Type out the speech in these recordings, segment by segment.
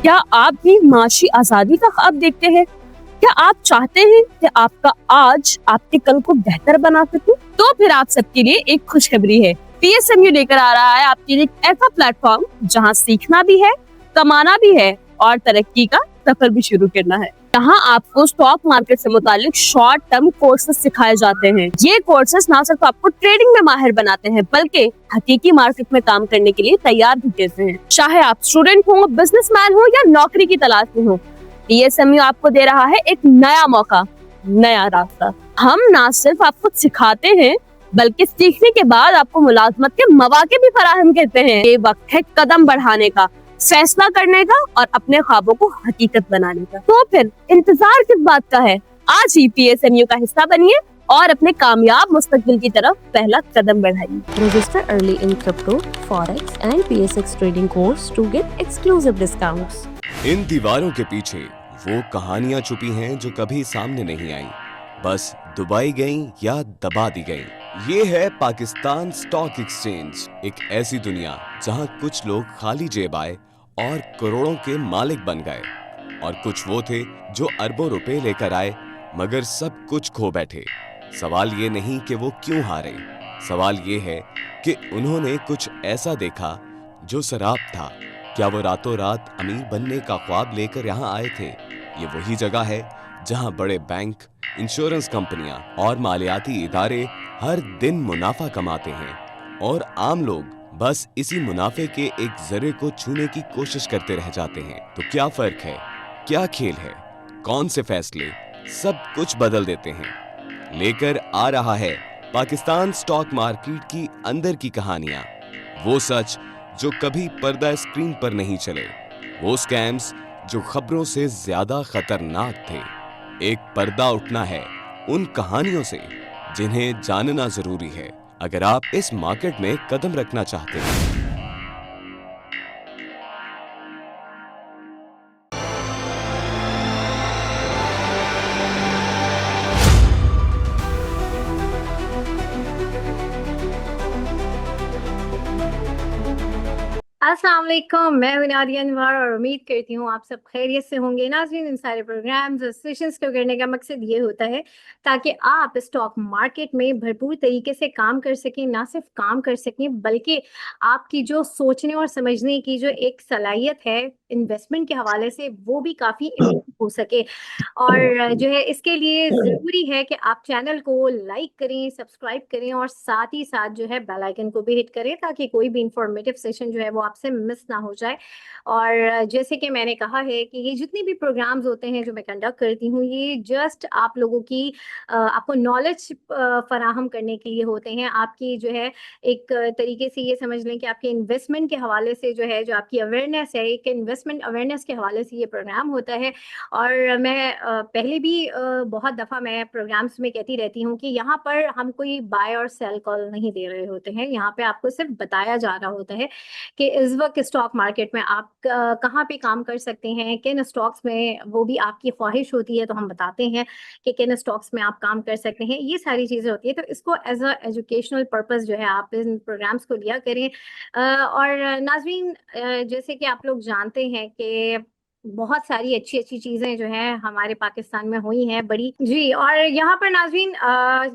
क्या आप भी माशी आजादी का ख्वाब देखते हैं? क्या आप चाहते हैं कि आपका आज आपके कल को बेहतर बना सके? तो फिर आप सबके लिए एक खुशखबरी है। पीएसएमयू लेकर आ रहा है आपके लिए एक ऐसा प्लेटफॉर्म जहां सीखना भी है, कमाना भी है और तरक्की का सफर भी शुरू करना है। यहाँ आपको स्टॉक मार्केट से मुतालिक शॉर्ट टर्म कोर्सेज सिखाए जाते हैं। ये कोर्सेज ना सिर्फ आपको ट्रेडिंग में माहिर बनाते हैं बल्कि हकीकी मार्केट में काम करने के लिए तैयार भी करते हैं। चाहे आप स्टूडेंट हो, बिजनेसमैन हो या नौकरी की तलाश में हो, पीएसएमयू आपको दे रहा है एक नया मौका, नया रास्ता। हम ना सिर्फ आपको सिखाते हैं बल्कि सीखने के बाद आपको मुलाजमत के मौके भी फराहम करते हैं। ये वक्त है कदम बढ़ाने का, फैसला करने का और अपने ख्वाबों को हकीकत बनाने का। तो फिर इंतजार किस बात का है? आज ही पीएसएमयू का हिस्सा बनिए और अपने कामयाब मुस्तकबिल की तरफ पहला कदम बढ़ाइए। Register early in crypto, forex and PSX trading course to get exclusive discounts. इन दीवारों के पीछे वो कहानियां छुपी हैं जो कभी सामने नहीं आई, बस दबाई गईं या दबा दी गईं। ये है पाकिस्तान स्टॉक एक्सचेंज, एक ऐसी दुनिया जहां कुछ लोग खाली जेब आए और करोड़ों के मालिक बन गए, और कुछ वो थे जो अरबों रुपए लेकर आए मगर सब कुछ खो बैठे। सवाल ये नहीं कि वो क्यों हारे, सवाल ये है कि उन्होंने कुछ ऐसा देखा जो सराप था। क्या वो रातों रात अमीर बनने का ख्वाब लेकर यहाँ आए थे? ये वही जगह है जहाँ बड़े बैंक, इंश्योरेंस कंपनियां और मालियाती इदारे हर दिन मुनाफा कमाते हैं और आम लोग बस इसी मुनाफे के एक जरे को छूने की कोशिश करते रह जाते हैं। तो क्या फर्क है, क्या खेल है, कौन से फैसले सब कुछ बदल देते हैं? लेकर आ रहा है पाकिस्तान स्टॉक मार्केट की अंदर की कहानियां, वो सच जो कभी पर्दा स्क्रीन पर नहीं चले, वो स्कैम्स जो खबरों से ज्यादा खतरनाक थे। एक पर्दा उठना है उन कहानियों से जिन्हें जानना जरूरी है अगर आप इस मार्केट में कदम रखना चाहते हैं। अस्सलाम वालेकुम, मैं हूं नादिया अनवर और उम्मीद करती हूँ आप सब खैरियत से होंगे। नाज़रीन, इन सारे प्रोग्राम्स और सेशंस को करने का मकसद ये होता है ताकि आप स्टॉक मार्केट में भरपूर तरीके से काम कर सकें, ना सिर्फ काम कर सकें बल्कि आपकी जो सोचने और समझने की जो एक सलाहियत है इन्वेस्टमेंट के हवाले से वो भी काफ़ी इम्प्रूव हो सके। और जो है इसके लिए ज़रूरी है कि आप चैनल को लाइक करें, सब्सक्राइब करें और साथ ही साथ जो है बेल आइकन को भी हिट करें ताकि कोई भी इंफॉर्मेटिव सेशन जो है वो आपसे मिस ना हो जाए। और जैसे कि मैंने कहा है कि ये जितने भी प्रोग्राम्स होते हैं जो मैं कंडक्ट करती हूँ, ये जस्ट आप लोगों की आपको नॉलेज फराहम करने के लिए होते हैं। आपकी जो है एक तरीके से ये समझ लें कि आपके इन्वेस्टमेंट के हवाले से जो है, जो आपकी अवेयरनेस है, एक इन्वेस्टमेंट अवेयरनेस के हवाले से ये प्रोग्राम होता है। और मैं पहले भी बहुत दफ़ा मैं प्रोग्राम्स में कहती रहती हूँ कि यहाँ पर हम कोई बाय और सेल कॉल नहीं दे रहे होते हैं। यहाँ पे आपको सिर्फ बताया जा रहा होता है कि इस वक्त स्टॉक मार्केट में आप कहाँ पे काम कर सकते हैं, किन स्टॉक्स में, वो भी आपकी ख्वाहिश होती है तो हम बताते हैं कि किन स्टॉक्स में आप काम कर सकते हैं। ये सारी चीज़ें होती है, तो इसको एज अ एजुकेशनल पर्पस जो है आप इन प्रोग्राम्स को लिया करें। और नाज़रीन, जैसे कि आप लोग जानते हैं कि बहुत सारी अच्छी-अच्छी चीज़ें जो हैं हमारे पाकिस्तान में हुई हैं बड़ी जी। और यहाँ पर नाज़रीन,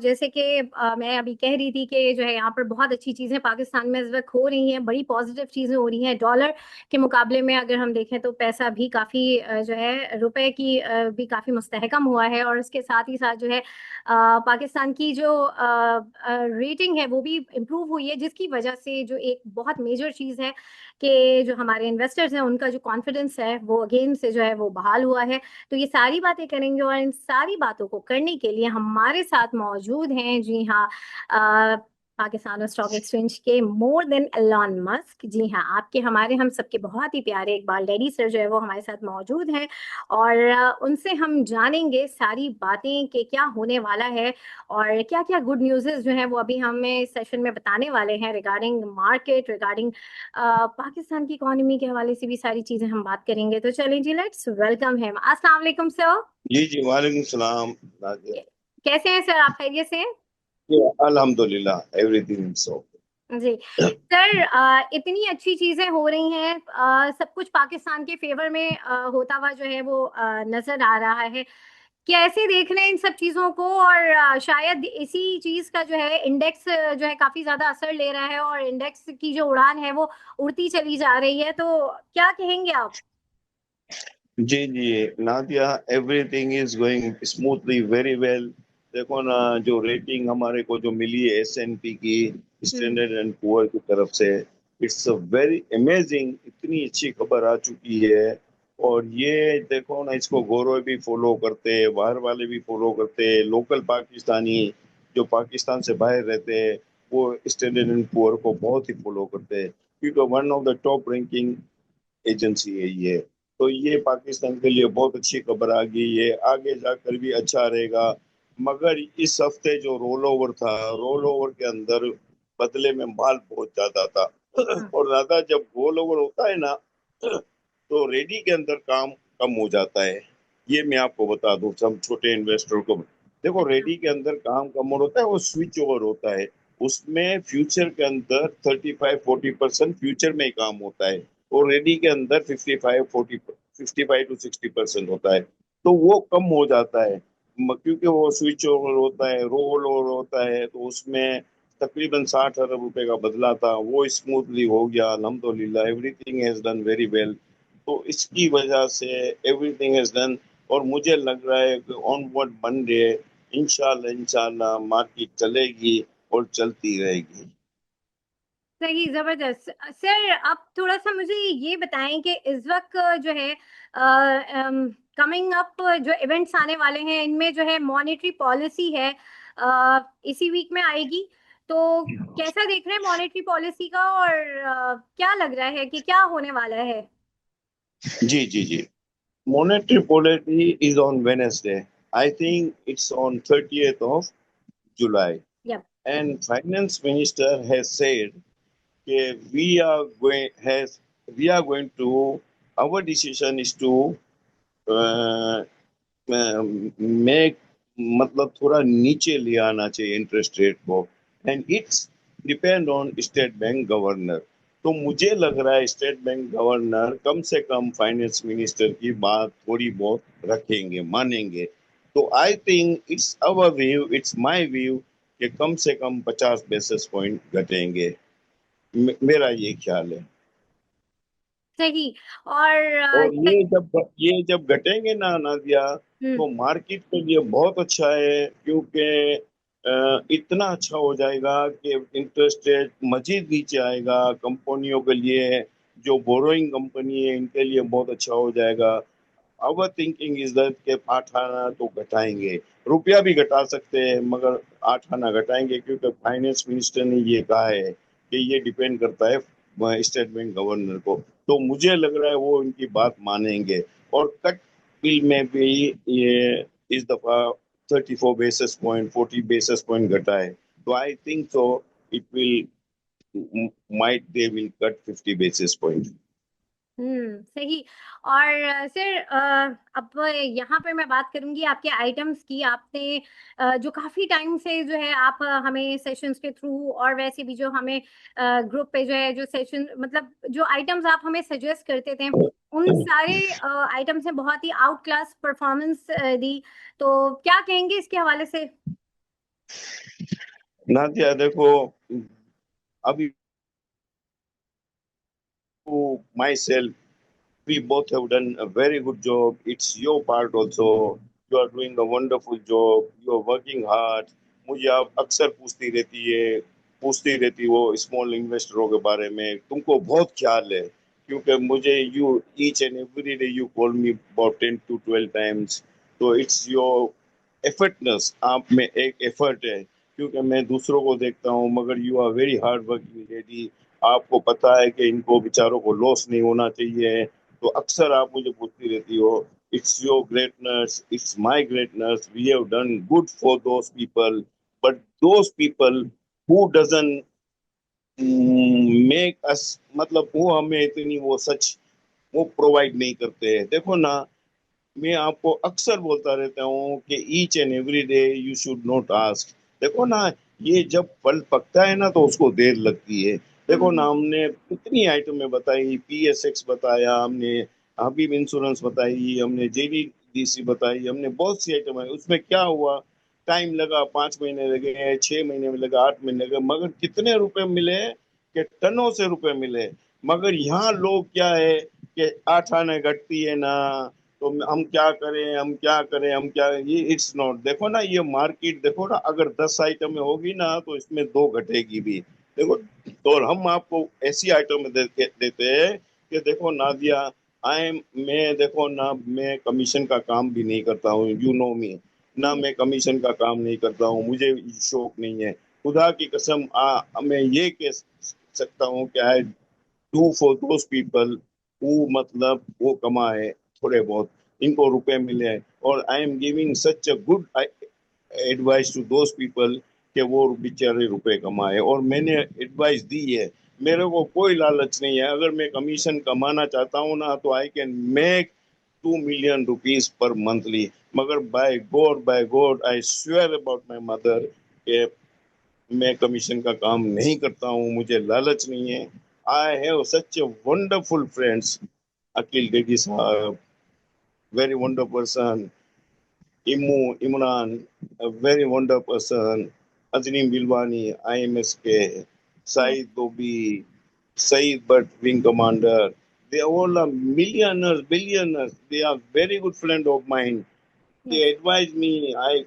जैसे कि मैं अभी कह रही थी कि जो है यहाँ पर बहुत अच्छी चीज़ें पाकिस्तान में इस वक़्त हो रही हैं, बड़ी पॉजिटिव चीज़ें हो रही हैं। डॉलर के मुकाबले में अगर हम देखें तो पैसा भी काफ़ी जो है रुपए की भी काफ़ी मुस्तहकम हुआ है। और इसके साथ ही साथ जो है पाकिस्तान की जो रेटिंग है वो भी इम्प्रूव हुई है, जिसकी वजह से जो एक बहुत मेजर चीज़ है कि जो हमारे इन्वेस्टर्स हैं उनका जो कॉन्फिडेंस है वो अगेन से जो है वो बहाल हुआ है। तो ये सारी बातें करेंगे और इन सारी बातों को करने के लिए हमारे साथ मौजूद हैं, जी हाँ, पाकिस्तान स्टॉक एक्सचेंज के मोर देन एलन मस्क। जी हाँ, आपके हमारे हम सबके बहुत ही प्यारे इकबाल डैडी सर जो है वो हमारे साथ मौजूद हैं और उनसे हम जानेंगे सारी बातें कि क्या होने वाला है और क्या क्या गुड न्यूज़ जो हैं वो अभी हमें सेशन में बताने वाले हैं रिगार्डिंग मार्केट, रिगार्डिंग पाकिस्तान की इकोनॉमी के हवाले से भी सारी चीज़ें हम बात करेंगे। तो चलें जी, लेट्स वेलकम हिम। अस्सलाम वालेकुम सर। जी जी, वालेकुम सलाम। कैसे हैं सर, आप खैरियत से हैं? अल्हम्दुलिल्लाह, एवरीथिंग इज ओके। जी सर, इतनी अच्छी चीजें हो रही हैं, सब कुछ पाकिस्तान के फेवर में होता हुआ जो है वो नजर आ रहा है। कैसे देख रहे हैं इन सब चीजों को? और शायद इसी चीज का जो है इंडेक्स जो है काफी ज्यादा असर ले रहा है, और इंडेक्स की जो उड़ान है वो उड़ती चली जा रही है, तो क्या कहेंगे आप? जी जी Nadia, everything is going smoothly very well. देखो ना, जो रेटिंग हमारे को जो मिली है एस&पी की, हम्म। स्टैंडर्ड एंड पुअर की तरफ से, इट्स अ वेरी अमेजिंग। इतनी अच्छी खबर आ चुकी है। और ये देखो ना, इसको गौरव भी फॉलो करते हैं, बाहर वाले भी फॉलो करते हैं, लोकल पाकिस्तानी जो पाकिस्तान से बाहर रहते हैं वो स्टैंडर्ड एंड पुअर को बहुत ही फॉलो करते हैं, क्योंकि one of the top ranking agency है ये। तो ये पाकिस्तान के लिए बहुत अच्छी खबर आ गई है, आगे जाकर भी अच्छा रहेगा। मगर इस हफ्ते जो रोल ओवर था, रोल ओवर के अंदर बदले में माल बहुत ज्यादा था। हाँ। और ज्यादा जब रोल ओवर होता है ना, तो रेडी के अंदर काम कम हो जाता है। ये मैं आपको बता दूं सब छोटे इन्वेस्टर को। देखो, अच्छा। रेडी के अंदर काम कम होता है, वो स्विच ओवर होता है। उसमें फ्यूचर के अंदर 35-40% फ्यूचर में ही काम होता है, और रेडी के अंदर 55-60% होता है। तो वो कम हो जाता है, क्योंकि वो स्विच ओवर होता है, रोल ओवर होता है, तो उसमें तकरीबन 60 अरब रुपए का बदला था, वो स्मूथली हो गया, अल्हम्दुलिल्लाह, everything has done very well. तो इसकी वजह से एवरीथिंग हैज डन। और मुझे लग रहा है कि ऑनवर्ड मंडे इंशाल्लाह इंशाल्लाह मार्केट चलेगी और चलती रहेगी। सही, जबरदस्त। सर, अब थोड़ा सा मुझे ये बताएं कि इस वक्त जो है कमिंग अप जो इवेंट्स आने वाले हैं, इनमें जो है मॉनेटरी पॉलिसी है, इसी वीक में आएगी। तो कैसा देख रहे हैं मॉनेटरी पॉलिसी का, और क्या लग रहा है कि क्या होने वाला है? जी जी जी। Monetary policy is on Wednesday. I think it's on 30th of July. Yup. And finance minister has said that we are going to, our decision is to uh, make, मतलब थोड़ा नीचे ले आना चाहिए इंटरेस्ट रेट को। And it's depend on state bank governor. तो मुझे लग रहा है स्टेट बैंक गवर्नर कम से कम फाइनेंस मिनिस्टर की बात थोड़ी बहुत रखेंगे, मानेंगे। तो I think it's our view, it's my view, कि कम से कम 50 बेसिस पॉइंट घटेंगे। मेरा ये ख्याल है। सही। और और ये जब घटेंगे ना नादिया, हम्म। तो मार्केट के लिए बहुत अच्छा है, क्योंकि इतना अच्छा हो जाएगा कि इंटरेस्ट रेट मजीद नीचे आएगा। कंपनियों के लिए, जो बोरोइंग कंपनी है, इनके लिए बहुत अच्छा हो जाएगा। आवर थिंकिंग इज दैट के 8 आना तो घटाएंगे, रुपया भी घटा सकते हैं, मगर 8 आना घटाएंगे, क्योंकि फाइनेंस मिनिस्टर ने ये कहा है कि ये डिपेंड करता है स्टेट बैंक गवर्नर को। तो मुझे लग रहा है वो इनकी बात मानेंगे। और कट बिल में भी ये इस दफा 34 बेसिस पॉइंट, 40 बेसिस पॉइंट घटा है। तो आई think so it will, might they will cut 50 basis point. सही। और सर, अब यहाँ पर मैं बात करूंगी आपके आइटम्स की। आपने जो काफी टाइम से जो है आप हमें सेशंस के थ्रू, और वैसे भी जो हमें ग्रुप पे जो है जो सेशन, मतलब जो आइटम्स आप हमें सजेस्ट करते थे, उन सारे आइटम्स ने बहुत ही आउट क्लास परफॉर्मेंस दी। तो क्या कहेंगे इसके हवाले से? नादिया देखो, अभी my self, we both have done a very good job. It's your part also. You are doing a wonderful job. You are working hard. मुझे आप अक्सर पूछती रहती वो स्मॉल इन्वेस्टरों के बारे में, तुमको बहुत ख्याल है। क्योंकि मुझे you each and every day you call me about 10 to 12 times। तो इट्स योर एफर्टनेस, आप में एक एफर्ट है। क्योंकि मैं दूसरों को देखता हूँ, मगर you are very hard working lady. आपको पता है कि इनको बेचारों को लॉस नहीं होना चाहिए। तो अक्सर आप मुझे पूछती रहती हो, it's your greatness, it's my greatness, we have done good for those people, but those people who doesn't make us, मतलब वो हमें इतनी वो सच वो प्रोवाइड नहीं करते हैं। देखो ना, मैं आपको अक्सर बोलता रहता हूँ कि each and every day you should not ask. देखो ना, ये जब फल पकता है ना तो उसको देर लगती है। देखो ना, हम्म। हमने कितनी आइटमें बताई, PSX बताया हमने, हबीब इंश्योरेंस बताई हमने, JDDC बताई हमने, बहुत सी आइटम है। उसमें क्या हुआ, टाइम लगा, 5 महीने लगे, 6 महीने में लगा, 8 महीने लगे, मगर कितने रुपए मिले, कि टनों से रुपए मिले। मगर यहाँ लोग क्या है कि आठ आने घटती है ना, तो हम क्या करें, हम क्या करें, हम क्या, ये इट्स नॉट। देखो ना, ये मार्केट देखो ना, अगर 10 आइटम में होगी ना तो इसमें दो घटेगी भी। देखो, तो और हम आपको ऐसी आइटम देते हैं कि देखो नादिया, मैं देखो ना, मैं कमीशन का काम भी नहीं करता हूँ, यू नो मी, ना मैं कमीशन का काम नहीं करता हूँ, मुझे शौक नहीं है। खुदा की कसम, मैं ये कह सकता हूँ कि I do for those people who, मतलब वो कमाए थोड़े बहुत, इनको रुपए मिले, और I am giving such a good advice to those people कि वो बेचारे रुपए कमाए। और मैंने एडवाइस दी है, मेरे को कोई लालच नहीं है। अगर मैं कमीशन कमाना चाहता हूँ ना तो I can make 2 million rupees per monthly. मगर by God I swear about my mother कि मैं कमीशन का काम नहीं करता हूँ, मुझे लालच नहीं है। I have such a wonderful friends, Aqeel Begi Sahab, very wonder person, Imran, a very wonderful person, Aznim Bilwani, IMSK, Yes. Saeed Dobi, Saeed Bhatt, Wing Commander. They are all are millionaires, billionaires. They are very good friend of mine. Yes. They advise me, I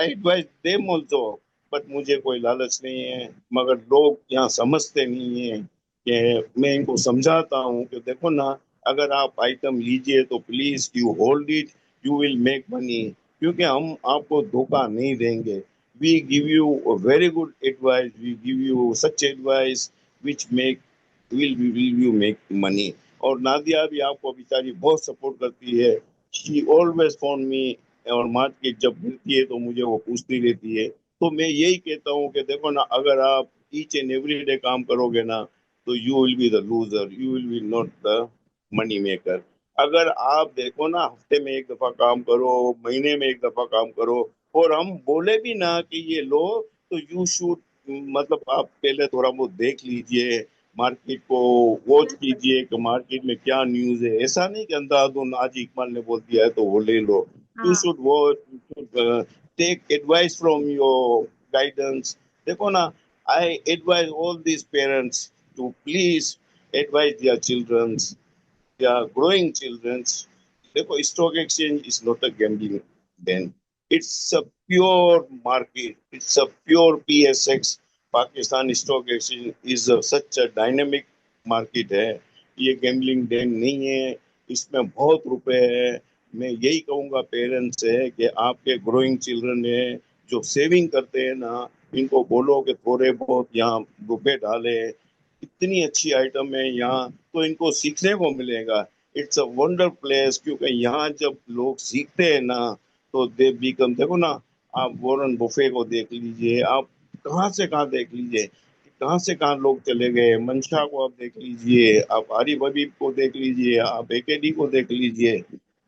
advise them also. But मुझे कोई लालच नहीं है। मगर लोग यहाँ समझते नहीं है कि मैं इनको समझाता हूँ कि देखो ना, अगर आप आइटम लीजिए तो please you hold it, you will make money. क्योंकि हम आपको धोखा नहीं देंगे। We give you very good advice, we give you such advice which make will you make money. और नादिया भी आपको बेचारी बहुत सपोर्ट करती है। शी ऑलवेज फोन मी, और मार्केट जब मिलती है तो मुझे वो पूछती रहती है। तो मैं यही कहता हूँ कि देखो ना, अगर आप ईच एंड एवरी डे काम करोगे ना तो you will be the loser, you will be not the money maker. अगर आप देखो ना, हफ्ते में एक दफा काम करो, महीने में एक दफा काम करो, और हम बोले भी ना कि ये लो, तो यू शुड, मतलब आप पहले थोड़ा बहुत देख लीजिए, मार्केट को वॉच बिल्कुल। कीजिए कि मार्केट में क्या न्यूज है। ऐसा नहीं कि अंधाधुन आज इकबाल ने बोल दिया है तो वो ले लो। यू हाँ। Should watch, you should take advice from your guidance. देखो ना, I advise all these parents to please advise their children, their growing children. देखो, stock exchange is not a gambling then, it's a pure market, it's a pure PSX। Pakistan stock exchange is such a dynamic market है। ये gambling Dane नहीं है, इसमें बहुत रुपए है। मैं यही कहूंगा पेरेंट्स से कि आपके ग्रोइंग चिल्ड्रन है जो सेविंग करते हैं ना, इनको बोलो कि थोड़े बहुत यहाँ रुपए डाले। इतनी अच्छी आइटम है यहाँ, तो इनको सीखने को मिलेगा। इट्स अ वंडर प्लेस, क्योंकि यहाँ जब लोग सीखते हैं ना तो दे बिकम। देखो ना, आप वॉरेन बुफे को देख लीजिए, आप कहाँ से कहाँ देख लीजिए, कहाँ से कहाँ लोग चले गए। मंशा को आप देख लीजिए, आप आरिफ हबीब को देख लीजिए, आप AKD को देख लीजिए।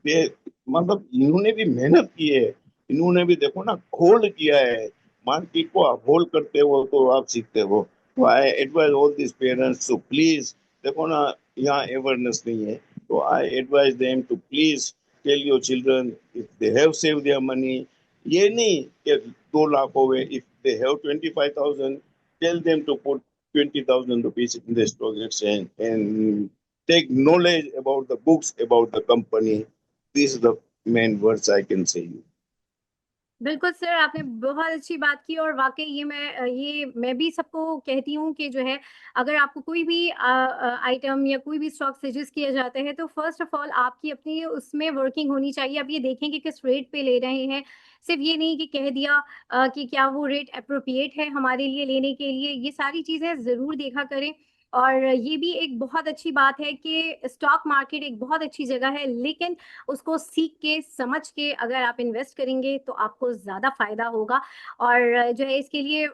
ये, मतलब इन्होंने भी मेहनत की है, इन्होंने भी देखो ना होल्ड किया है। मार्केट को आप होल्ड करते हो तो आप सीखते हो। तो I advise all this parents to please, देखो ना, यहाँ अवेयरनेस नहीं है, तो I advise them to please tell your children if they have save their money. ये नहीं कि 2 लाख हो गए, if they have 25,000, tell them to put 20,000 rupees in the stock exchange and take knowledge about the books about the company. These are the main words I can say you. बिल्कुल sir, आपने बहुत अच्छी बात की और वाक़ई ये मैं भी सबको कहती हूँ कि जो है, अगर आपको कोई भी आइटम या कोई भी स्टॉक सजेस्ट किया जाता है, तो फ़र्स्ट ऑफ़ ऑल आपकी अपनी उसमें वर्किंग होनी चाहिए। आप ये देखें कि किस रेट पे ले रहे हैं। सिर्फ़ ये नहीं कि कह दिया कि क्या वो रेट एप्रोप्रिएट है हमारे लिए लेने के लिए, ये सारी चीज़ें ज़रूर देखा करें। और ये भी एक बहुत अच्छी बात है कि स्टॉक मार्केट एक बहुत अच्छी जगह है, लेकिन उसको सीख के, समझ के अगर आप इन्वेस्ट करेंगे तो आपको ज़्यादा फ़ायदा होगा। और जो है इसके लिए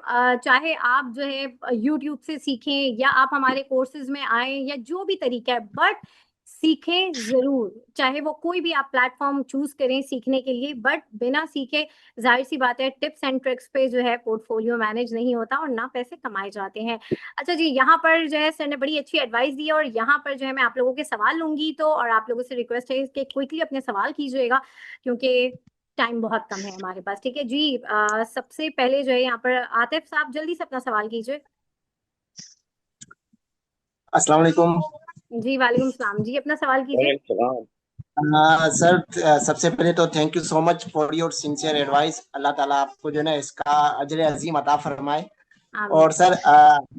चाहे आप जो है यूट्यूब से सीखें या आप हमारे कोर्सेज़ में आएँ या जो भी तरीका है, बट सीखें जरूर, चाहे वो कोई भी आप प्लेटफॉर्म चूज करें सीखने के लिए, बट बिना सीखे जाहिर सी बात है टिप्स एंड ट्रिक्स पे जो है पोर्टफोलियो मैनेज नहीं होता और ना पैसे कमाए जाते हैं। अच्छा जी, यहाँ पर जो है सर ने बड़ी अच्छी एडवाइस दी है और यहाँ पर जो है मैं आप लोगों के सवाल लूंगी, तो और आप लोगों से रिक्वेस्ट है कि क्विकली अपने सवाल कीजिएगा क्योंकि टाइम बहुत कम है हमारे पास। ठीक है जी, सबसे पहले जो है यहाँ पर आतिफ साहब जल्दी से अपना सवाल कीजिए। अस्सलाम वालेकुम। जी वालेकुम सलाम जी, अपना सवाल कीजिए। सर, सबसे पहले तो thank you so much for your sincere advice. Allah Taala आपको जो है ना इसका अजर अजीम अता फरमाए। आमीन। और सर,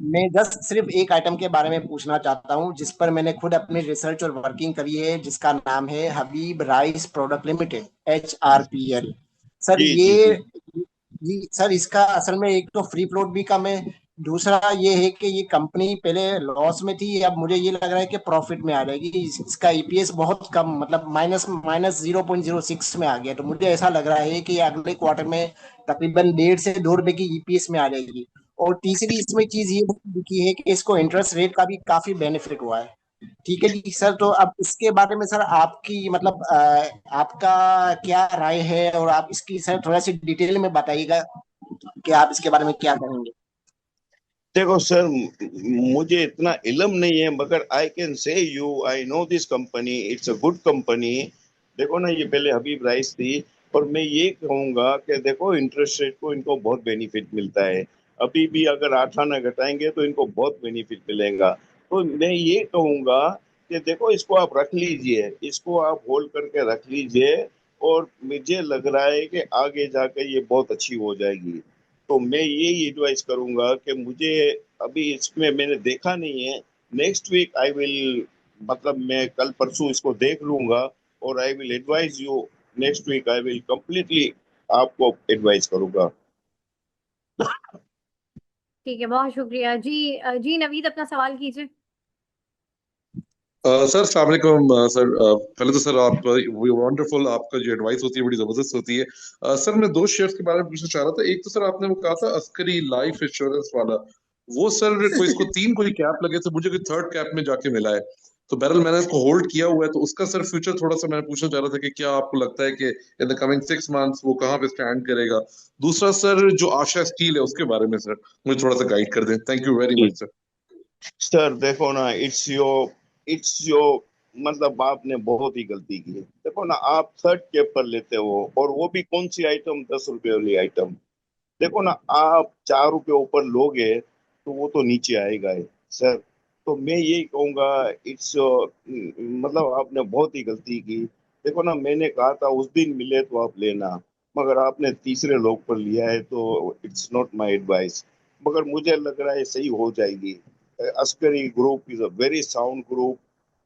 मैं जस्ट सिर्फ एक आइटम के बारे में पूछना चाहता हूँ जिस पर मैंने खुद अपनी रिसर्च और वर्किंग करी है, जिसका नाम है Habib rice product limited, HRPL। Sir जी जी जी। जी सर, इसका असल में एक तो फ्री फ्लोट भी कम है, दूसरा ये है कि ये कंपनी पहले लॉस में थी, अब मुझे ये लग रहा है कि प्रॉफिट में आ जाएगी। इसका ईपीएस बहुत कम, मतलब माइनस माइनस 0.06 में आ गया, तो मुझे ऐसा लग रहा है कि ये अगले क्वार्टर में तकरीबन 1.5 से 2 रुपए की ईपीएस में आ जाएगी। और तीसरी इसमें चीज ये दिखी है कि इसको इंटरेस्ट रेट का भी काफी बेनिफिट हुआ है। ठीक है जी सर, तो अब इसके बारे में सर आपकी मतलब आपका क्या राय है, और आप इसकी सर थोड़ा सी डिटेल में बताइएगा कि आप इसके बारे में क्या कहेंगे। देखो सर, मुझे इतना इल्म नहीं है, मगर I can say you I know this company, it's a good company. देखो ना, ये पहले हबीब राइस थी, और मैं ये कहूंगा कि देखो इंटरेस्ट रेट को इनको बहुत बेनिफिट मिलता है। अभी भी अगर 8 आना घटाएंगे तो इनको बहुत बेनिफिट मिलेगा। तो मैं ये कहूंगा कि देखो, इसको आप रख लीजिए, इसको आप होल्ड करके रख लीजिए, और मुझे लग रहा है कि आगे जाकर ये बहुत अच्छी हो जाएगी। तो मैं यही एडवाइस करूंगा कि मुझे, अभी इसमें मैंने देखा नहीं है, नेक्स्ट वीक आई विल, मतलब मैं कल परसों इसको देख लूंगा, और I will advice you. Next week I will completely आपको एडवाइस करूंगा। ठीक है, बहुत शुक्रिया जी। जी नवीद अपना सवाल कीजिए। सर अस्सलाम वालेकुम। सर, पहले तो सर आप वो वंडरफुल, आपका जो एडवाइस होती है बड़ी जबरदस्त होती है। सर मैं दो शेयर्स के बारे में पूछना चाह रहा था। एक तो सर आपने वो कहा था अस्करी लाइफ इंश्योरेंस वाला, वो सर कोई इसको तीन कोई कैप लगे थे, मुझे कोई थर्ड कैप में जाके मिला है। तो बहरहाल मैंने इसको होल्ड किया हुआ है, तो उसका सर फ्यूचर थोड़ा सा मैं पूछना चाह रहा था कि क्या आपको लगता है कि इन द कमिंग 6 मंथ्स वो कहाँ पे स्टैंड करेगा। दूसरा सर, जो आशा स्टील है उसके बारे में सर मुझे थोड़ा सा गाइड कर दें। Thank you very much sir. Sir देखो ना, इट्स योर मतलब आपने बहुत ही गलती की है। देखो ना, आप थर्ड कैप पर लेते हो, और वो भी कौन सी आइटम, 10 रुपए वाली आइटम। देखो ना, आप 4 रुपए ऊपर लोगे तो वो तो नीचे आएगा ही सर। तो मैं यही कहूंगा, इट्स मतलब आपने बहुत ही गलती की। देखो ना, मैंने कहा था उस दिन मिले तो आप लेना, मगर आपने तीसरे लोग पर लिया है, तो इट्स नॉट माय एडवाइस। मगर मुझे लग रहा है सही हो जाएगी। Askari group is a very sound group,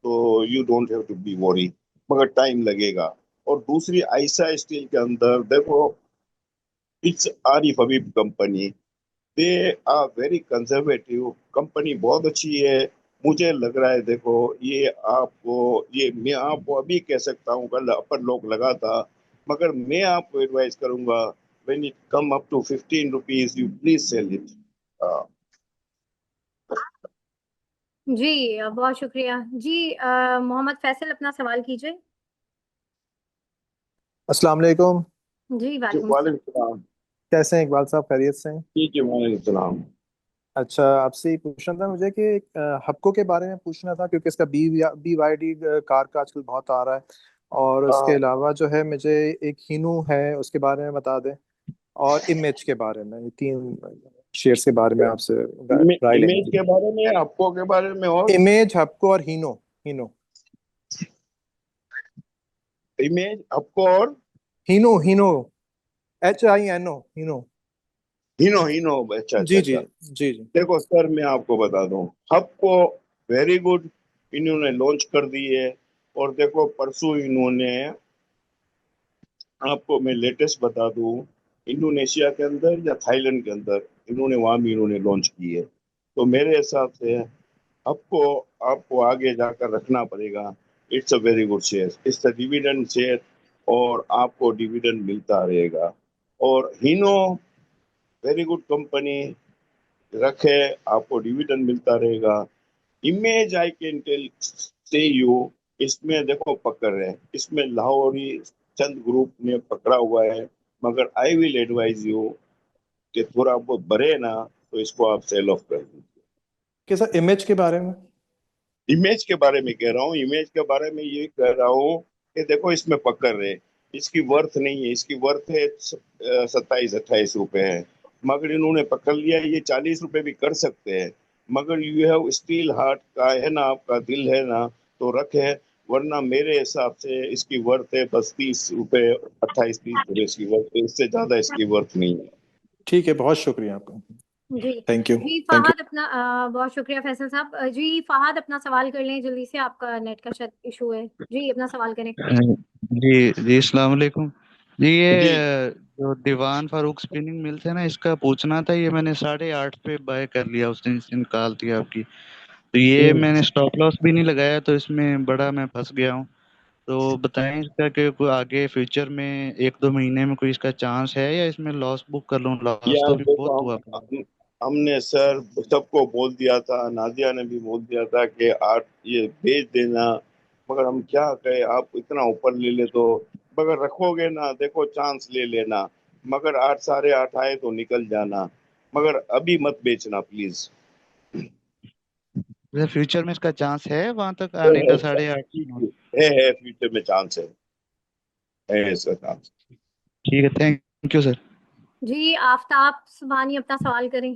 तो you don't have to be worry, मगर टाइम लगेगा। और दूसरी आयशा स्टील के अंदर देखो, it's Arif Habib company, they are very conservative company, बहुत अच्छी है। मुझे लग रहा है, देखो ये आपको, ये मैं आपको अभी कह सकता हूँ, कल अपर लोग लगा था, मगर मैं आपको एडवाइस करूंगा, when it come up to 15 rupees you please sell it. जी बहुत शुक्रिया जी। मोहम्मद फैसल अपना सवाल कीजिए। अस्सलाम वालेकुम। जी वालेकुम वालेकुम सलाम। सलाम। कैसे हैं इकबाल साहब, खैरियत से हैं? ठीक है, वालेकुम सलाम। अच्छा, आपसे ये पूछना था मुझे कि हप्को के बारे में पूछना था, क्योंकि इसका BYD कार का आजकल बहुत आ रहा है। और उसके हाँ, अलावा जो है मुझे एक हीनू है उसके बारे में बता दें, और इमेज के बारे में, ये तीन शेयर्स के बारे में आपसे राय लेनी इमेज थी। के बारे में, आपको के बारे में, और इमेज, हप्को और हीनो। हीनो इमेज आपको, और हीनो हीनो HINO, हीनो। हिनो हिनो, अच्छा अच्छा जी जी। अच्छा। जी जी। देखो सर, मैं आपको बता दूं, आपको वेरी गुड, इन्होंने लॉन्च कर दी है। और देखो, परसों इन्होंने, आपको मैं लेटेस्ट बता दूं, इंडोनेशिया के अंदर या थाईलैंड के अंदर, इन्होंने वहां भी इन्होंने लॉन्च की है। तो मेरे हिसाब से आपको आपको आगे जाकर रखना पड़ेगा। It's a very good share, it's a dividend share, और आपको डिविडेंड मिलता रहेगा। और हिनो वेरी गुड कंपनी, रखे, आपको डिविडेंड मिलता रहेगा। इमेज आई कैन टेल से यू, इसमें देखो पकड़ है, इसमें लाहौरी चंद ग्रुप ने पकड़ा हुआ है, मगर आई विल एडवाइज यू कि थोड़ा बहुत भरे ना, तो इसको आप सेल ऑफ कर दीजिए। कि सर इमेज के बारे में। इमेज के बारे में कह रहा हूँ, इमेज के बारे में ये कह रहा हूँ कि देखो इसमें पकड़ है, इसकी वर्थ नहीं है, इसकी वर्थ है 27-28 रुपए है, मगर इन्होंने पकड़ लिया। ये 40 रुपए भी कर सकते हैं, मगर यू हैव स्टील हार्ट का है ना, आपका दिल है ना, तो रखे। वरना मेरे हिसाब से इसकी वर्थ है बस 30 रुपए, 28-30 रुपए इसकी वर्थ है, इससे ज्यादा इसकी वर्थ नहीं है। ठीक है, बहुत शुक्रिया आपका। जी थैंक यू। जी थैंक यू। फहद अपना बहुत शुक्रिया फैसल साहब। जी फहद अपना सवाल कर लें जल्दी से, आपका नेट का शायद इशू है। जी अपना सवाल करें। जी जी अस्सलाम वालेकुम जी। जी जो दीवान फारूक स्पिनिंग मिल्स है ना, इसका पूछना था। ये मैंने 8:30 पे बाय कर लिया, उस दिन इसने निकाल दिया आपकी। तो ये मैंने स्टॉप लॉस भी नहीं लगाया, तो इसमें बड़ा मैं फंस गया हूँ। तो बताएं इसका कि कोई आगे फ्यूचर में 1-2 महीने में कोई इसका चांस है, या इसमें लॉस बुक कर लूँ? लॉस तो यार अभी देखो, बहुत हुआ। हमने सर सबको बोल दिया था, नादिया ने भी बोल दिया था कि आप ये भेज देना, मगर हम क्या कहें, आप इतना ऊपर ले ले तो, मगर रखोगे ना, देखो चांस ले लेना, मगर 8, 8:30 आए तो निकल जाना, मगर अभी मत बेचना प्लीज। फ्यूचर में इसका चांस है वहां तक आने का, 8:30? है फ्यूचर में चांस है इसका चांस। ठीक है, थैंक यू सर। जी आफ्ताब सुबहानी अपना सवाल करें।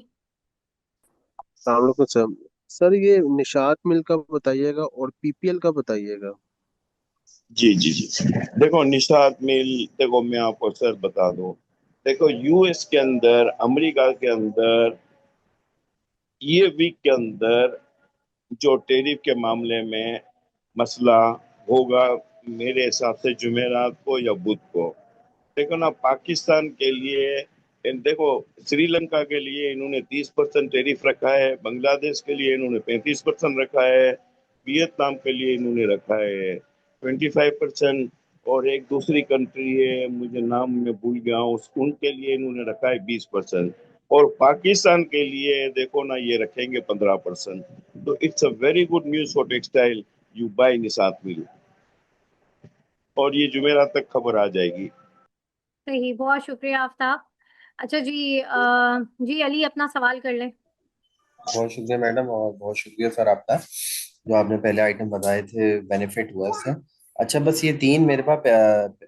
अस्सलाम वालेकुम सर। सर ये निशात मिल का बताइएगा और पीपीएल का बताइएगा। जी जी जी, देखो निशात मिल, देखो मैं आपको सर बता दूं, देखो यूएस के अंदर, अमेरिका के अंदर ये वीक के अंदर जो टैरिफ के मामले में मसला होगा, मेरे हिसाब से जुमेरात को या बुध को। देखो ना, पाकिस्तान के लिए, देखो श्रीलंका के लिए इन्होंने 30% टैरिफ रखा है, बांग्लादेश के लिए इन्होंने 35% रखा है, वियतनाम के लिए इन्होंने रखा है 25%, और एक दूसरी कंट्री है, मुझे नाम में भूल गया हूँ, उनके लिए इन्होंने रखा है 20%, और पाकिस्तान के लिए देखो ना ये रखेंगे 15%। तो it's a very good news for textile, you buy Nishat mill, और ये जुमेरात तक खबर आ जाएगी। सही, बहुत शुक्रिया आफ्ताब। अच्छा जी जी अली अपना सवाल कर लें। बहुत शुक्रिया मैडम, और बहुत शुक्रिया सर आपका, जो आपने पहले आइटम बताए थे, बेनिफिट हुआ इससे। अच्छा, बस ये तीन मेरे पास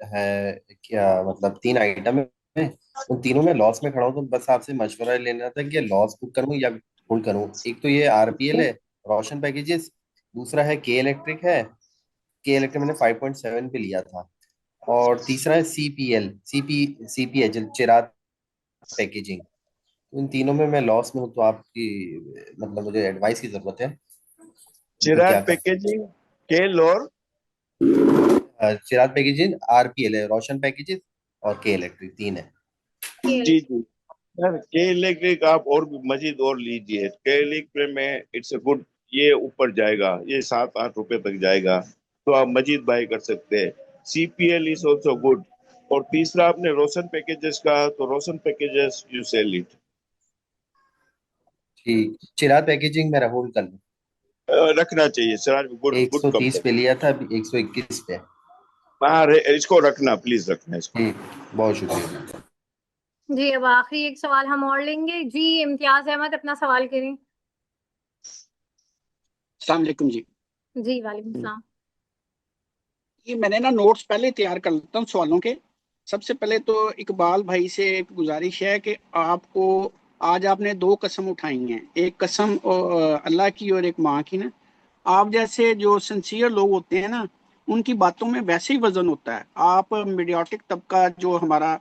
है, क्या मतलब 3 आइटम है, उन तीनों में लॉस में खड़ा हूँ, तो बस आपसे मशवरा लेना था कि लॉस बुक करूँ या होल्ड करूँ। एक तो ये आरपीएल है, रोशन पैकेजेस। दूसरा है के इलेक्ट्रिक है, के इलेक्ट्रिक मैंने 5.7 पे लिया था। और तीसरा है सीपीएल, सीपीएच चिराग पैकेजिंग। इन तीनों में मैं लॉस में हूँ, तो आपकी मतलब मुझे एडवाइस की जरूरत है, इनको चिराग क्या कर सकते पैकेजिंग, केल और हैं। चिराग पैकेजिंग, आरपीएल है, रोशन पैकेजेस, और के इलेक्ट्रिक, 3 है। जी जी सर, के इलेक्ट्रिक आप और भी मजीद और लीजिए, के इलेक्ट्रिक में इट्स अ गुड, ये ऊपर जाएगा, ये 7-8 रुपए तक जाएगा, तो आप मजीद बाय कर सकते हैं। CPL is also good. और तीसरा आपने रोशन पैकेजेस का, तो रोशन पैकेजेस यू सेल इट। ठीक, चिराग पैकेजिंग मेरा होल्ड कर लो। रखना चाहिए सर, गुड गुड 130 पे कंपनी। लिया था, अभी 121 पे है। हाँ, इसको रखना, प्लीज रखना इसको। ठीक, बहुत शुक्रिया। जी अब आखिरी एक सवाल हम और लेंगे। जी इम्तियाज अहमद अपना सवाल करें। अस्सलाम वालेकुम जी। जी वालेकुम सलाम। ये मैंने ना नोट्स पहले तैयार कर लेता हूँ सवालों के। सबसे पहले तो इकबाल भाई से एक गुजारिश है कि आपको, आज आपने 2 कसम उठाई हैं, एक कसम अल्लाह की और एक माँ की ना। आप जैसे जो सिंसियर लोग होते हैं ना, उनकी बातों में वैसे ही वजन होता है। आप मीडियाटिक तबका, जो हमारा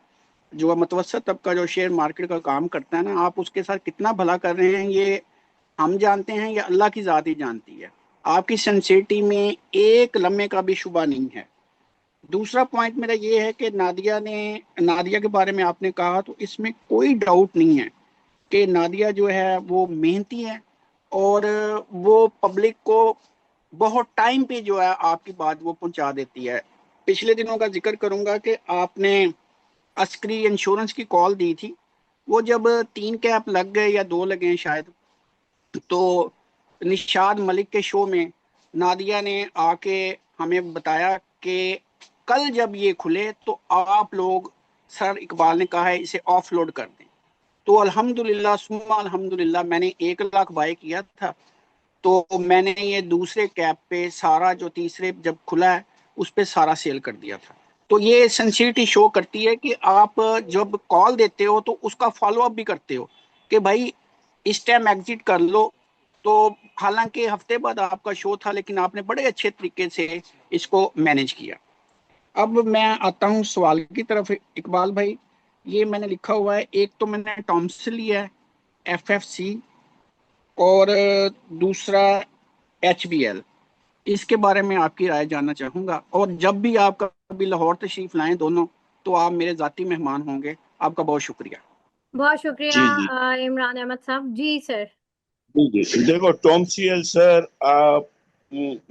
जो मतवसत तबका जो शेयर मार्केट का काम करता है ना, आप उसके साथ कितना भला कर रहे हैं, ये हम जानते हैं, या अल्लाह की ज़ात ही जानती है। आपकी सिंसियरिटी में एक लम्हे का भी शुबा नहीं है। दूसरा पॉइंट मेरा ये है कि नादिया के बारे में आपने कहा, तो इसमें कोई डाउट नहीं है कि नादिया जो है वो मेहनती है, और वो पब्लिक को बहुत टाइम पे जो है आपकी बात वो पहुंचा देती है। पिछले दिनों का जिक्र करूंगा कि आपने अस्करी इंश्योरेंस की कॉल दी थी, वो जब 3 कैप लग गए या 2 लगे हैं शायद, तो निशाद मलिक के शो में नादिया ने आके हमें बताया कि कल जब ये खुले तो आप लोग, सर इकबाल ने कहा है इसे ऑफलोड कर दें। तो अल्हम्दुलिल्लाह सुम्मा अल्हम्दुलिल्लाह मैंने 1 लाख बाय किया था, तो मैंने ये दूसरे कैप पे सारा, जो तीसरे जब खुला है उस पे सारा सेल कर दिया था। तो ये सेंसिटिविटी शो करती है कि आप जब कॉल देते हो तो उसका फॉलो अप भी करते हो कि भाई इस टाइम एग्जिट कर लो। तो हालांकि हफ्ते बाद आपका शो था, लेकिन आपने बड़े अच्छे तरीके से इसको मैनेज किया। अब मैं आता हूँ सवाल की तरफ इकबाल भाई। ये मैंने लिखा हुआ है, एक तो मैंने टॉमसन लिया है, FFC, और दूसरा HBL। इसके बारे में आपकी राय जानना चाहूंगा, और जब भी आप कभी लाहौर तशरीफ लाएं दोनों, तो आप मेरे जाती मेहमान होंगे। आपका बहुत शुक्रिया। बहुत शुक्रिया जी जी इमरान अहमद साहब। जी सर। जी जी, देखो टॉमसीएल सर आप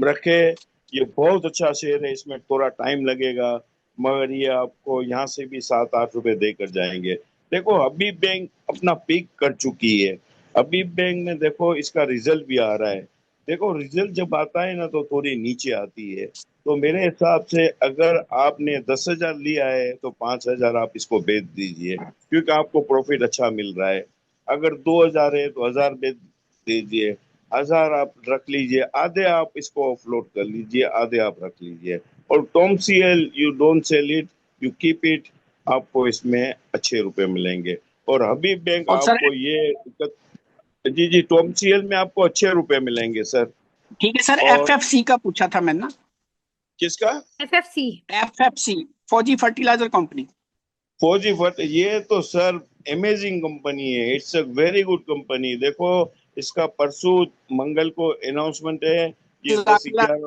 रखे, ये बहुत अच्छा शेयर है, इसमें थोड़ा टाइम लगेगा मगर ये आपको यहाँ से भी 7-8 रुपए देकर जाएंगे। देखो हबीब बैंक अपना पीक कर चुकी है, हबीब बैंक में देखो इसका रिजल्ट भी आ रहा है। देखो रिजल्ट जब आता है ना तो थोड़ी नीचे आती है, तो मेरे हिसाब से अगर आपने 10,000 लिया है तो 5,000 आप इसको बेच दीजिए, क्योंकि आपको प्रॉफिट अच्छा मिल रहा है। अगर 2,000 है तो 1,000 बेच दीजिए, 1,000 आप रख लीजिए, आधे आप इसको ऑफलोड कर लीजिए, आधे आप रख लीजिए। और TOMCL you don't sell it, you keep it, आपको इसमें अच्छे रुपए मिलेंगे। और हबीब बैंक और सर आपको ये जी जी, टॉमसीएल में आपको अच्छे रुपए मिलेंगे सर। ठीक है सर, और FFC का पूछा था मैंने ना। किसका? FFC, फौजी फर्टिलाइजर कंपनी। फौजी फट, ये तो सर अमेजिंग कंपनी है, it's a very good company. देखो इसका परसों मंगल को अनाउंसमेंट है, ये 10-11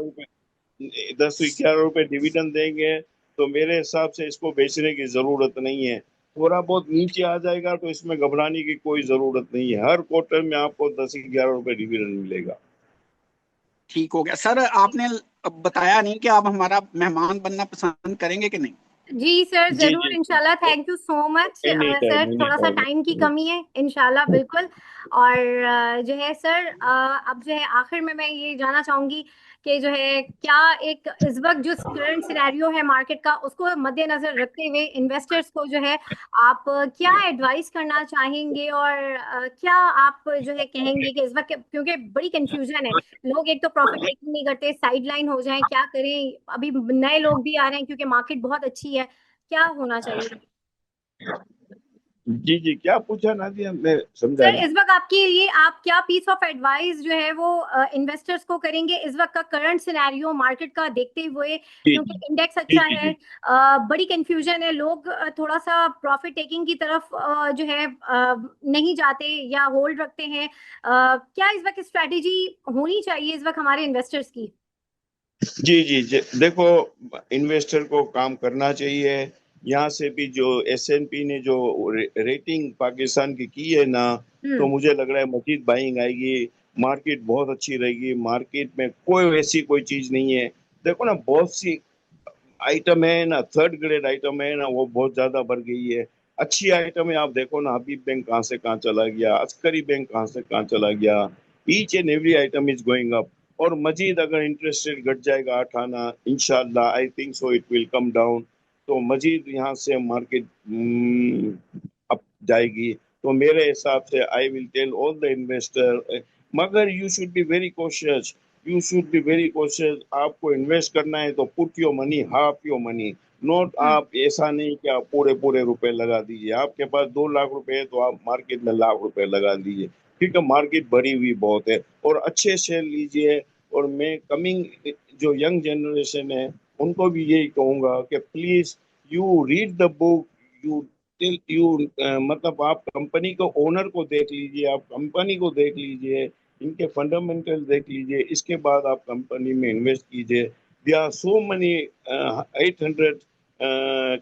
रुपए डिविडेंड देंगे, तो मेरे हिसाब से इसको बेचने की जरूरत नहीं है। थोड़ा बहुत नीचे आ जाएगा तो इसमें घबराने की कोई जरूरत नहीं है, हर क्वार्टर में आपको 10-11 रुपए डिविडेंड मिलेगा। ठीक हो गया सर। आपने बताया नहीं कि आप हमारा मेहमान बनना पसंद करेंगे कि नहीं। जी सर, जी जरूर जी, इंशाल्लाह। Thank you so much any sir. Time any थोड़ा सा टाइम की टाइम। कमी है, इंशाल्लाह बिल्कुल। और जो है सर, अब जो है आखिर में मैं ये जानना चाहूंगी कि जो है क्या एक इस वक्त जो करंट सिनेरियो है मार्केट का, उसको मद्देनजर रखते हुए इन्वेस्टर्स को जो है आप क्या एडवाइस करना चाहेंगे, और क्या आप जो है कहेंगे कि इस वक्त, क्योंकि बड़ी कंफ्यूजन है, लोग एक तो प्रॉफिट टेकिंग नहीं करते, साइड लाइन हो जाए, क्या करें, अभी नए लोग भी आ रहे हैं क्योंकि मार्केट बहुत अच्छी है, क्या होना चाहिए? जी जी, क्या पूछा नादिया, मैं समझा सर नहीं। इस वक्त आपके लिए आप क्या पीस ऑफ एडवाइस जो है वो इन्वेस्टर्स को करेंगे इस वक्त का करंट सिनेरियो मार्केट का देखते हुए, जी क्योंकि जी इंडेक्स जी अच्छा जी है, जी बड़ी कंफ्यूजन है, लोग थोड़ा सा प्रॉफिट टेकिंग की तरफ जो है नहीं जाते या होल्ड रखते हैं। क्या इस वक्त स्ट्रेटेजी होनी चाहिए इस वक्त हमारे इन्वेस्टर्स की? जी जी जी, देखो इन्वेस्टर को काम करना चाहिए। यहाँ से भी जो S&P ने जो रेटिंग पाकिस्तान की है ना, तो हम्म। मुझे लग रहा है मजीद बाइंग आएगी, मार्केट बहुत अच्छी रहेगी। मार्केट में कोई वैसी कोई चीज नहीं है। देखो ना बहुत सी आइटम है ना, थर्ड ग्रेड आइटम है ना, वो बहुत ज्यादा बढ़ गई है। अच्छी आइटम है, आप देखो ना हबीब बैंक कहाँ से कहाँ चला गया, अस्करी बैंक कहाँ से कहाँ चला गया। Each and every item is going up. और मजीद अगर इंटरेस्ट रेट घट जाएगा 8 आना, इंशाल्लाह I think so it will come down, तो मजीद यहाँ से मार्केट अप जाएगी। तो मेरे हिसाब से I will tell all the investor, मगर you should be very cautious, you should be very cautious. आपको इन्वेस्ट करना है तो put your money, half your money, note. आप ऐसा नहीं कि आप पूरे पूरे रुपए लगा दीजिए, आपके पास 2 लाख रुपए है तो आप मार्केट में लाख रुपए लगा दीजिए, क्योंकि मार्केट बढ़ी हुई बहुत है। और अच्छे शेयर लीजिए। और मैं कमिंग जो यंग जनरेशन है उनको भी यही कहूंगा कि please you read the book, you till you, मतलब आप कंपनी को, ओनर को देख लीजिए, आप कंपनी को देख लीजिए, इनके फंडामेंटल देख लीजिए, इसके बाद आप कंपनी में इन्वेस्ट कीजिए। There are so money 800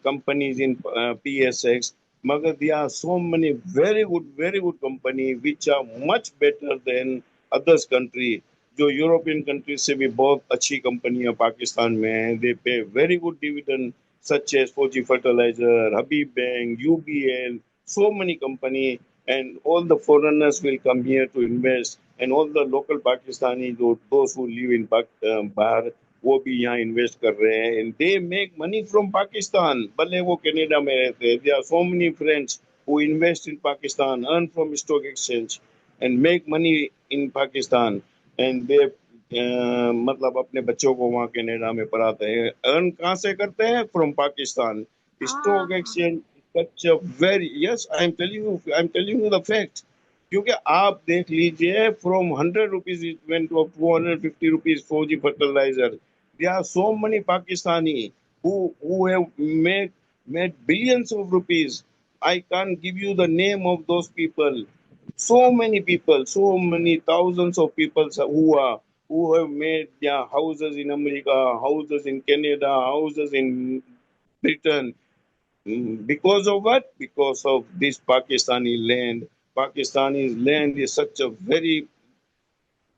companies in PSX, मगर there are so many very good company which are much better than others country। जो यूरोपियन कंट्री से भी बहुत अच्छी कंपनियां पाकिस्तान में हैं, दे पे very good dividend, such as Fuji Fertilizer, Habib Bank, UBL, so many company, and all the foreigners will come here to invest, and all the local Pakistani, those who live in Bahar, वो भी यहाँ invest कर रहे हैं and they make money from Pakistan, भले वो Canada में रहते हैं। There are so many friends who invest in Pakistan, earn from stock exchange and make money in Pakistan and they मतलब अपने बच्चों को वहाँ कनाडा में पढ़ाते हैं। अर्न कहाँ से करते हैं? From Pakistan. Stock exchange such a very, yes I am telling you the fact. क्योंकि आप देख लीजिए from 100 rupees it went to 250 rupees Fauji fertiliser. There are so many Pakistani who have made billions of rupees. I can't give you the name of those people. So many people, so many thousands of people who have made their houses in America, houses in Canada, houses in Britain. Because of what? Because of this Pakistani land. Pakistani land is such a very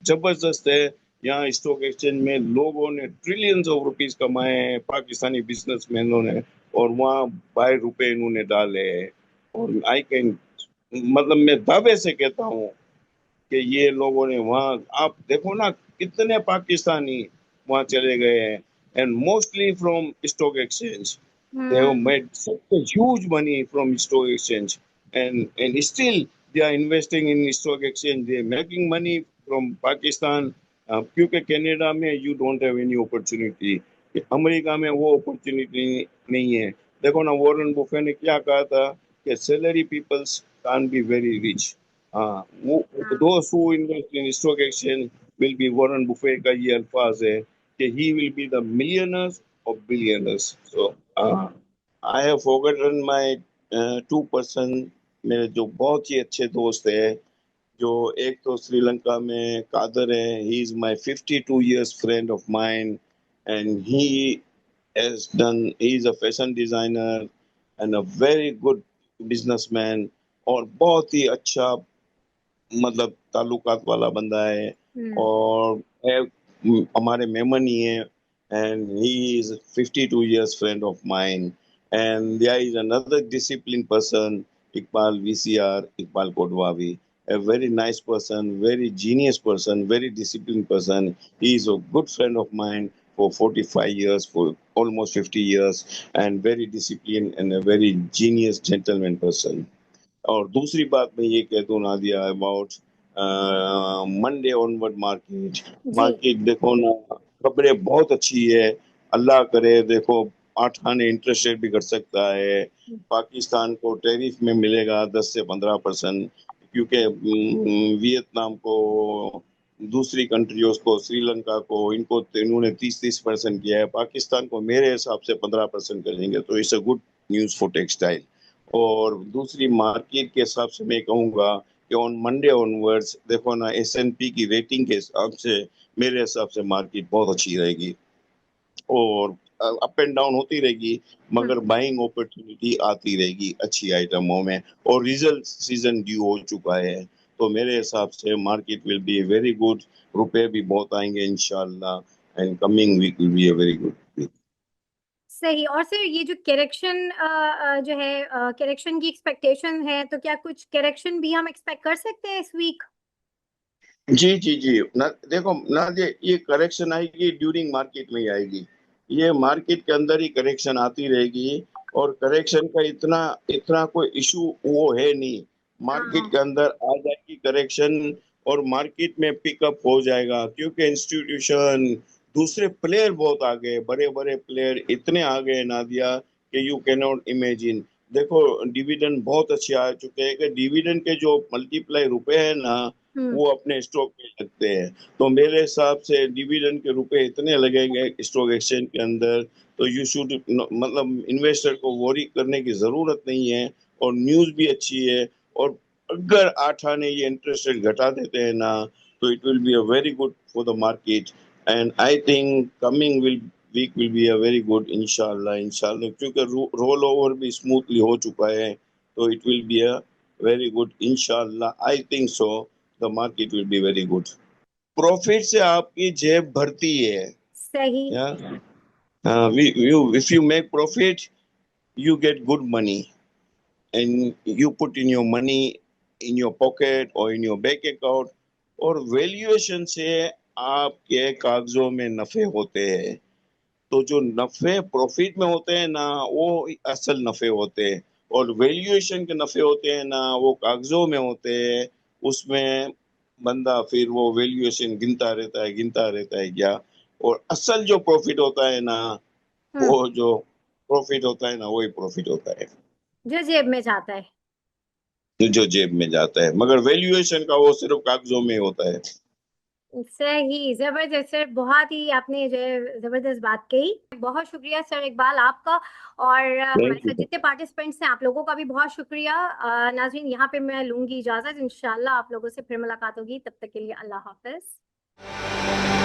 जबरदस्त है। यहाँ stock exchange में लोगों ने trillions of rupees कमाए हैं, पाकिस्तानी बिजनेसमैनों ने, और वहाँ बाय रुपए इन्होंने डाले हैं। और आई कैन मतलब मैं दावे से कहता हूँ कि ये लोगों ने वहाँ, आप देखो ना कितने पाकिस्तानी वहाँ चले गए हैं and mostly from stock exchange. They have made such a huge money from stock exchange, and still they are investing in stock exchange. They are making money from Pakistan. क्योंकि कनाडा में you don't have any opportunity, America में वो opportunity नहीं है। देखो ना Warren Buffett ने क्या कहा था कि salary peoples can't be very rich. Those who invest in stock exchange will be Warren Buffett का ये अल्फाज है कि he will be the millionaires of billionaires. So I have forgotten my 2%। मेरे जो बहुत ही अच्छे दोस्त है, जो एक तो श्रीलंका में कादर है, he is my 52 years friend of mine and he is a fashion designer and a very good businessman और बहुत ही अच्छा मतलब ताल्लुकात वाला बंदा है और हमारे मेमन ही है and he is 52 years friend of mine and there is another disciplined person, Iqbal VCR, Iqbal Kodwavi, a very nice person, very genius person, very disciplined person. He is a good friend of mine for 45 years, for almost 50 years and very disciplined and a very genius gentleman person. और दूसरी बात मैं ये कह दूं Nadia about Monday onward market देखो ना, खबरें बहुत अच्छी है। अल्लाह करे देखो 8 आने इंटरेस्ट रेट भी घट सकता है। पाकिस्तान को टैरिफ में मिलेगा 10 से 15%, क्योंकि वियतनाम को, दूसरी कंट्रियों को, श्रीलंका को, इनको इन्होंने 30% किया है। पाकिस्तान को मेरे हिसाब से 15% करेंगे, तो it's a good news for textile. और दूसरी मार्केट के हिसाब से मैं कहूँगा कि ऑन मंडे ऑनवर्ड्स देखो ना S&P की रेटिंग के हिसाब से मेरे हिसाब से मार्केट बहुत अच्छी रहेगी और अप एंड डाउन होती रहेगी, मगर बाइंग अपॉर्चुनिटी आती रहेगी अच्छी आइटमों में। और रिजल्ट सीजन ड्यू हो चुका है, तो मेरे हिसाब से market will be very good. रुपए भी बहुत आएंगे इंशाल्लाह and coming week will be a very good week. सही। और सर ये जो करेक्शन जो है, करेक्शन की एक्सपेक्टेशन है, तो क्या कुछ करेक्शन भी हम एक्सपेक्ट कर सकते हैं इस वीक? जी जी जी ना, देखो ना, ये करेक्शन आएगी ड्यूरिंग मार्केट में ही आएगी। ये मार्केट के अंदर ही करेक्शन आती रहेगी और करेक्शन का इतना इतना कोई इशू वो है नहीं। मार्केट के अंदर आ जाएगी करेक्शन और मार्केट में पिकअप हो जाएगा, क्योंकि इंस्टीट्यूशन, दूसरे प्लेयर बहुत आ गए, बड़े बड़े प्लेयर इतने आ गए नादिया कि यू कैन नॉट इमेजिन। देखो डिविडेंड बहुत अच्छे आ चुके हैं कि डिविडेंड के जो मल्टीप्लाई रुपए हैं ना, वो अपने स्टॉक में लगते हैं। तो मेरे हिसाब से डिविडेंड के रुपए इतने लगेंगे स्टॉक एक्सचेंज के अंदर, तो यू शुड मतलब इन्वेस्टर को वरी करने की जरूरत नहीं है। और न्यूज़ भी अच्छी है, और अगर 8 आने ये इंटरेस्ट रेट घटा देते हैं ना, तो it will be a very good for the market and I think coming week will be a very good इंशाल्लाह, क्योंकि रोल ओवर भी स्मूथली हो चुका है, तो it will be a very good इंशाल्लाह। I think so the market will be very good. Profit से आपकी जेब भरती है। सही। If you make profit you get good money and you put in your money in your pocket or in your bank account, और valuation से आपके कागजों में नफे होते हैं। तो जो नफे प्रॉफिट में होते हैं ना, वो असल नफे होते हैं, और वैल्यूएशन के नफे होते हैं ना, वो कागजों में होते हैं। उसमें बंदा फिर वो वैल्यूएशन गिनता रहता है क्या। और असल जो प्रॉफिट होता है ना, वो जो प्रॉफिट होता है ना, वही प्रॉफिट होता है जो जेब में जाता है। जो जेब में जाता है। मगर वैल्यूएशन का वो सिर्फ कागजों में होता है। सही, जबरदस्त सर, बहुत ही आपने जो है जबरदस्त बात कही। बहुत शुक्रिया सर इकबाल आपका, और हमारे थैंक यू साथ जितने पार्टिसिपेंट्स हैं आप लोगों का भी बहुत शुक्रिया। नाज़रीन, यहाँ पे मैं लूंगी इजाजत, इंशाल्लाह आप लोगों से फिर मुलाकात होगी, तब तक के लिए अल्लाह हाफिज।